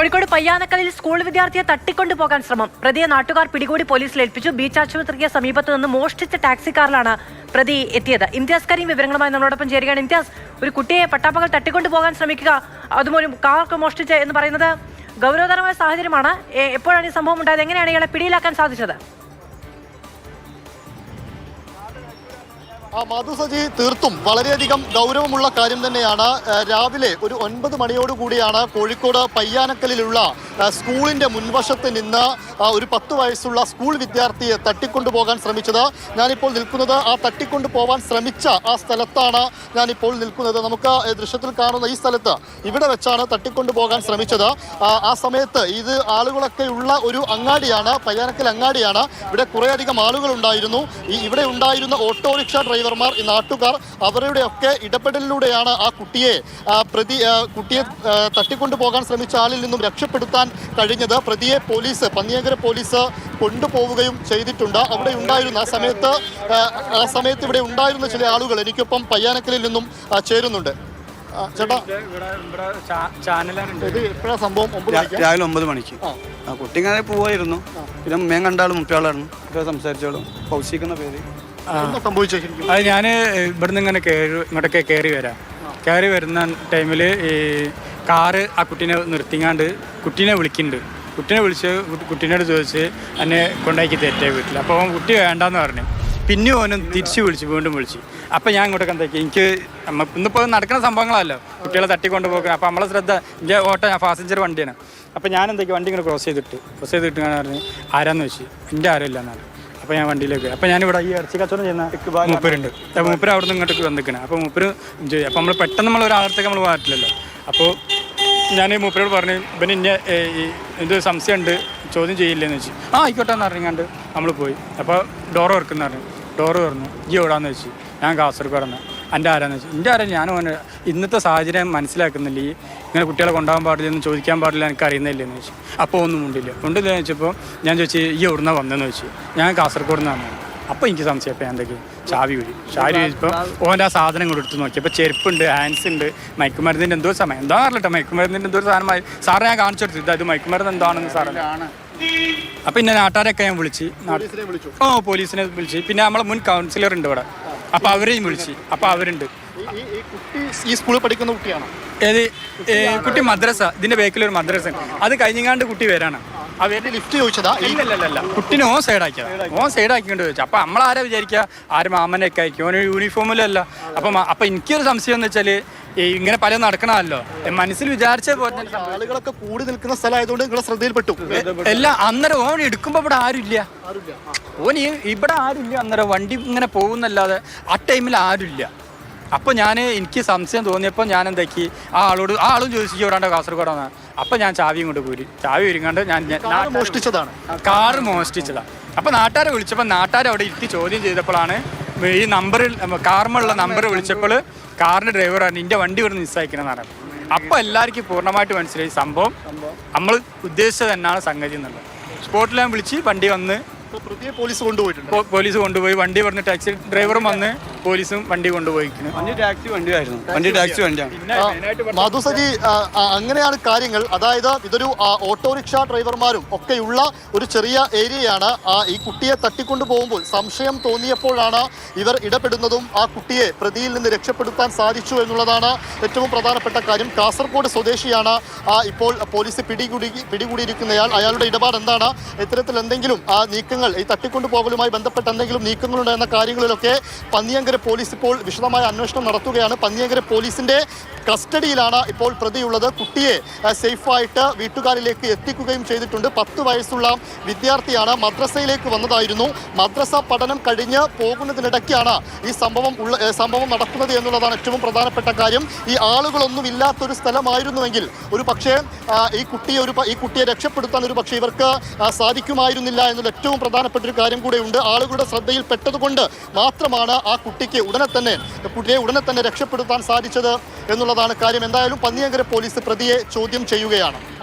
Kozhikode പയ്യാനക്കലിൽ school വിദ്യാർത്ഥിയെ തട്ടിക്കൊണ്ടുപോകാൻ ശ്രമം. പ്രതിയെ നാട്ടുകാർ പിടികൂടി പോലീസിൽ ഏൽപ്പിച്ചു. ബീച്ച് ആശുപത്രിക്ക് സമീപത്ത് നിന്ന് മോഷ്ടിച്ച ടാക്സി കാറിലാണ് പ്രതി എത്തിയത്. ഇംതിയാസ് കരീം വിവരങ്ങളുമായി നമ്മളോടൊപ്പം ചേരുകയാണ്. ഇംതിയാസ്, ഒരു കുട്ടിയെ പട്ടാപ്പകൽ തട്ടിക്കൊണ്ടുപോകാൻ ശ്രമിക്കുക, അതുമൂലം കാർ മോഷ്ടിച്ച് എന്ന് പറയുന്നത് ഗൗരവതരമായ സാഹചര്യമാണ്. എപ്പോഴാണ് ഈ സംഭവം ഉണ്ടായത്? എങ്ങനെയാണ് ഇയാളെ പിടിയിലാക്കാൻ സാധിച്ചത്? മധുസജി, തീർത്തും വളരെയധികം ഗൗരവമുള്ള കാര്യം തന്നെയാണ്. രാവിലെ ഒരു 9 മണിയോടുകൂടിയാണ് കോഴിക്കോട് പയ്യാനക്കലിലുള്ള സ്കൂളിൻ്റെ മുൻവശത്ത് നിന്ന് ഒരു 10 വയസ്സുള്ള സ്കൂൾ വിദ്യാർത്ഥിയെ തട്ടിക്കൊണ്ടുപോകാൻ ശ്രമിച്ചത്. ഞാനിപ്പോൾ നിൽക്കുന്നത് ആ തട്ടിക്കൊണ്ടുപോകാൻ ശ്രമിച്ച ആ സ്ഥലത്താണ് ഞാനിപ്പോൾ നിൽക്കുന്നത്. നമുക്ക് ദൃശ്യത്തിൽ കാണുന്ന ഈ സ്ഥലത്ത് ഇവിടെ വെച്ചാണ് തട്ടിക്കൊണ്ടുപോകാൻ ശ്രമിച്ചത്. ആ സമയത്ത് ഇത് ആളുകളൊക്കെ ഉള്ള ഒരു അങ്ങാടിയാണ്, പയ്യാനക്കൽ അങ്ങാടിയാണ്. ഇവിടെ കുറേയധികം ആളുകൾ ഉണ്ടായിരുന്നു. ഇവിടെ ഉണ്ടായിരുന്ന ഓട്ടോറിക്ഷ ഡ്രൈവർമാർ, ഈ നാട്ടുകാർ, അവരുടെയൊക്കെ ഇടപെടലിലൂടെയാണ് ആ കുട്ടിയെ തട്ടിക്കൊണ്ടുപോകാൻ ശ്രമിച്ച ആളിൽ നിന്നും രക്ഷപ്പെടുത്താൻ കഴിഞ്ഞത്. പ്രതിയെ പന്നിയങ്കര പോലീസ് കൊണ്ടുപോവുകയും ചെയ്തിട്ടുണ്ട്. അവിടെ ഉണ്ടായിരുന്ന ആ സമയത്ത് ഇവിടെ ഉണ്ടായിരുന്ന ചില ആളുകൾ എനിക്കൊപ്പം പയ്യാനക്കലിൽ നിന്നും ചേരുന്നുണ്ട്. ചേട്ടാ, സംഭവം രാവിലെ 9 മണിക്ക് കുട്ടി ഇങ്ങനെ പോവായിരുന്നു. പിന്നെ മേം കണ്ടാളും മുപ്പയാളായിരുന്നു. സംസാരിച്ചോളും കൗശിക്കുന്ന പേര്. അത് ഞാൻ ഇവിടുന്ന് ഇങ്ങനെ ഇങ്ങോട്ടൊക്കെ കയറി വരുന്ന ടൈമിൽ ഈ കാറ് ആ കുട്ടീനെ നിർത്തിങ്ങാണ്ട് കുട്ടീനെ വിളിക്കുന്നുണ്ട്. കുട്ടീനെ വിളിച്ച് കുട്ടീനോട് ചോദിച്ച് എന്നെ കൊണ്ടാക്കി തെറ്റേ വീട്ടിൽ. അപ്പോൾ അവൻ കുട്ടി വേണ്ടാന്ന് പറഞ്ഞു. പിന്നെ ഓനും തിരിച്ച് വീണ്ടും വിളിച്ചു. അപ്പോൾ ഞാൻ ഇങ്ങോട്ടൊക്കെ എന്താക്കി, എനിക്ക് ഇന്നിപ്പോൾ നടക്കുന്ന സംഭവങ്ങളല്ലോ, കുട്ടികളെ തട്ടിക്കൊണ്ടുപോകുന്നത്. അപ്പോൾ നമ്മളെ ശ്രദ്ധ, എൻ്റെ പാസഞ്ചർ വണ്ടിയാണ്. അപ്പോൾ ഞാൻ എന്താക്കി വണ്ടി ഇങ്ങനെ ക്രോസ് ചെയ്തിട്ട് ഞാൻ പറഞ്ഞു ആരാന്ന് വെച്ച്, എൻ്റെ ആരും ഇല്ലെന്നാണ്. അപ്പോൾ ഞാൻ വണ്ടിയിലേക്ക് പോയി. അപ്പോൾ ഞാനിവിടെ ഈ ഇറച്ചി കച്ചവടം ചെയ്യുന്ന മൂപ്പരുണ്ട്. മൂപ്പര് അവിടെ നിന്ന് ഇങ്ങോട്ടേക്ക് വന്നിരിക്കണം. അപ്പോൾ മൂപ്പര് ചെയ്യും. അപ്പോൾ നമ്മൾ പെട്ടെന്ന് നമ്മൾ ഒരാളത്തേക്ക് നമ്മൾ പോകാറില്ലല്ലോ. അപ്പോൾ ഞാൻ മൂപ്പരോട് പറഞ്ഞു, ഇവന് ഇന്ന എന്തൊരു സംശയമുണ്ട്, ചോദ്യം ചെയ്യില്ലെന്ന് വെച്ച്. ആയിക്കോട്ടെ എന്ന് പറഞ്ഞാണ്ട് നമ്മൾ പോയി. അപ്പോൾ ഡോറ് തുറക്കുന്ന പറഞ്ഞു. ഡോറ് തുറന്നു. ഈ എവിടാന്ന് വെച്ച്. ഞാൻ കാസർഗോഡെന്ന്. എൻ്റെ ആരാന്ന് വെച്ചു. എൻ്റെ ആരാ ഞാൻ ഇന്നത്തെ സാഹചര്യം മനസ്സിലാക്കുന്നില്ല. ഇങ്ങനെ കുട്ടികളെ കൊണ്ടുപോകാൻ പാടില്ലെന്ന് ചോദിക്കാൻ പാടില്ല, എനിക്ക് അറിയുന്നില്ലെന്ന് ചോദിച്ചു. അപ്പോൾ ഒന്നും ഉണ്ടില്ലെന്ന് വെച്ചപ്പോൾ ഞാൻ ചോദിച്ചു ഈ എവിടുന്നാ വന്നതെന്ന് വെച്ചു. ഞാൻ കാസർഗോഡ് നിന്നാണ്. അപ്പോൾ എനിക്ക് സംശയം. അപ്പോൾ ഞാൻ എന്തൊക്കെ ചാവി ചോദിച്ചപ്പോൾ ഓൻ്റെ ആ സാധനം കൂടെ എടുത്ത് നോക്കിയപ്പോൾ ചെരുപ്പുണ്ട്, ഹാൻഡ്സ് ഉണ്ട്, മയക്കുമരുന്നിൻ്റെ എന്തോ സമയം എന്താ അറിയില്ല, മയക്കുമരുന്നിൻ്റെ എന്തോ സാധനമായി. സാറെ ഞാൻ കാണിച്ചു കൊടുത്തു, ഇത് മയക്കുമരുന്ന് എന്താണെന്ന് സാറേ. അപ്പം പിന്നെ നാട്ടുകാരൊക്കെ ഞാൻ വിളിച്ച്, പോലീസിനെ വിളിച്ച്. പിന്നെ നമ്മളെ മുൻ കൗൺസിലർ ഉണ്ട് ഇവിടെ, അപ്പോൾ അവരെയും വിളിച്ച്. അപ്പോൾ അവരുണ്ട്. ഈ സ്കൂളിൽ പഠിക്കുന്ന കുട്ടിയാണ്. ഏത് കുട്ടി മദ്രസ, ഇതിൻ്റെ ബേക്കിലൊരു മദ്രസ. അത് കഴിഞ്ഞാണ്ട് കുട്ടി വരാണ്. ലിഫ്റ്റ് ചോദിച്ചതാ? ഇല്ലല്ല, കുട്ടീനെ ഓൻ സൈഡാക്കിക്കൊണ്ട് ചോദിച്ചു. അപ്പം നമ്മളാരാ വിചാരിക്കുക, ആരും മാമനെയൊക്കെ ആയിരിക്കും, ഓന് യൂണിഫോമിലല്ല. അപ്പം എനിക്കൊരു സംശയം എന്ന് വെച്ചാൽ ഇങ്ങനെ പലതും നടക്കണമല്ലോ, മനസ്സിൽ വിചാരിച്ച പോലെ ആളുകളൊക്കെ കൂടി നിൽക്കുന്ന സ്ഥലമായതുകൊണ്ട് നിങ്ങളുടെ ശ്രദ്ധയിൽപ്പെട്ടു. എല്ലാം അന്നേരം ഓൻ എടുക്കുമ്പോൾ ഇവിടെ ആരുമില്ല. ഇവിടെ ആരുമില്ല. അന്നേരം വണ്ടി ഇങ്ങനെ പോകുന്നല്ലാതെ ആ ടൈമിൽ ആരുമില്ല. അപ്പോൾ എനിക്ക് സംശയം തോന്നിയപ്പോൾ ഞാൻ എന്താക്കി, ആളും ചോദിച്ചു എവിടാണ്ടോ കാസർഗോഡാണ്. അപ്പോൾ ഞാൻ ചാവിയും കൊണ്ട് പോരി. ചാവി ഒരുങ്ങാണ്ട് കാറ് മോഷ്ടിച്ചതാണ്. അപ്പോൾ നാട്ടുകാരെ വിളിച്ചപ്പോൾ നാട്ടുകാർ അവിടെ ഇരുത്തി ചോദ്യം ചെയ്തപ്പോഴാണ് ഈ നമ്പറിൽ കാർമുള്ള നമ്പർ വിളിച്ചപ്പോൾ കാറിൻ്റെ ഡ്രൈവറാണ് എൻ്റെ വണ്ടി ഇവിടെ മിസ്സായിക്കണമെന്നാണ്. അപ്പോൾ എല്ലാവർക്കും പൂർണ്ണമായിട്ട് മനസ്സിലായി സംഭവം നമ്മൾ ഉദ്ദേശിച്ചത് തന്നെയാണ് സംഗതി എന്നുള്ളത്. സ്പോട്ടിൽ ഞാൻ വിളിച്ച് വണ്ടി വന്ന് പോലീസ് കൊണ്ടുപോയി. വണ്ടി പറഞ്ഞ് ടാക്സി ഡ്രൈവറും വന്ന് പോലീസും വണ്ടി കൊണ്ടുപോയിരിക്കുന്നു. മധുസജി, അങ്ങനെയാണ് കാര്യങ്ങൾ. അതായത് ഇതൊരു ഓട്ടോറിക്ഷ ഡ്രൈവർമാരും ഒക്കെയുള്ള ഒരു ചെറിയ ഏരിയയാണ്. ഈ കുട്ടിയെ തട്ടിക്കൊണ്ടു പോകുമ്പോൾ സംശയം തോന്നിയപ്പോഴാണ് ഇവർ ഇടപെടുന്നതും ആ കുട്ടിയെ പ്രതിയിൽ നിന്ന് രക്ഷപ്പെടുത്താൻ സാധിച്ചു എന്നുള്ളതാണ് ഏറ്റവും പ്രധാനപ്പെട്ട കാര്യം. കാസർഗോഡ് സ്വദേശിയാണ് ഇപ്പോൾ പോലീസ് പിടികൂടിയിരിക്കുന്നയാൾ. അയാളുടെ ഇടപാട് എന്താണ്, ഇത്തരത്തിൽ എന്തെങ്കിലും നീക്കങ്ങൾ, ഈ തട്ടിക്കൊണ്ടുപോകലുമായി ബന്ധപ്പെട്ട എന്തെങ്കിലും നീക്കങ്ങളുണ്ട് എന്ന കാര്യങ്ങളിലൊക്കെ പന്നിയങ്കര പോലീസ് ഇപ്പോൾ വിശദമായ അന്വേഷണം നടത്തുകയാണ്. പന്നിയങ്കര പോലീസിന്റെ കസ്റ്റഡിയിലാണ് ഇപ്പോൾ പ്രതിയുള്ളത്. കുട്ടിയെ സേഫായിട്ട് വീട്ടുകാരിലേക്ക് എത്തിക്കുകയും ചെയ്തിട്ടുണ്ട്. 10 വയസ്സുള്ള വിദ്യാർത്ഥിയാണ്. മദ്രസയിലേക്ക് വന്നതായിരുന്നു. മദ്രസ പഠനം കഴിഞ്ഞ് പോകുന്നതിനിടയ്ക്കാണ് ഈ സംഭവം നടക്കുന്നത് എന്നുള്ളതാണ് ഏറ്റവും പ്രധാനപ്പെട്ട കാര്യം. ഈ ആളുകളൊന്നും ഇല്ലാത്തൊരു സ്ഥലമായിരുന്നുവെങ്കിൽ ഒരു പക്ഷേ ഈ കുട്ടിയെ രക്ഷപ്പെടുത്താൻ ഒരു പക്ഷേ ഇവർക്ക് സാധിക്കുമായിരുന്നില്ല എന്നുള്ള ഏറ്റവും പ്രധാനപ്പെട്ട ഒരു കാര്യം കൂടെ ഉണ്ട്. ആളുകളുടെ ശ്രദ്ധയിൽ പെട്ടതുകൊണ്ട് മാത്രമാണ് ആ കുട്ടിയെ ഉടനെ തന്നെ രക്ഷപ്പെടുത്താൻ സാധിച്ചത് എന്നുള്ളതാണ് കാര്യം. എന്തായാലും പന്നിയങ്കര പോലീസ് പ്രതിയെ ചോദ്യം ചെയ്യുകയാണ്.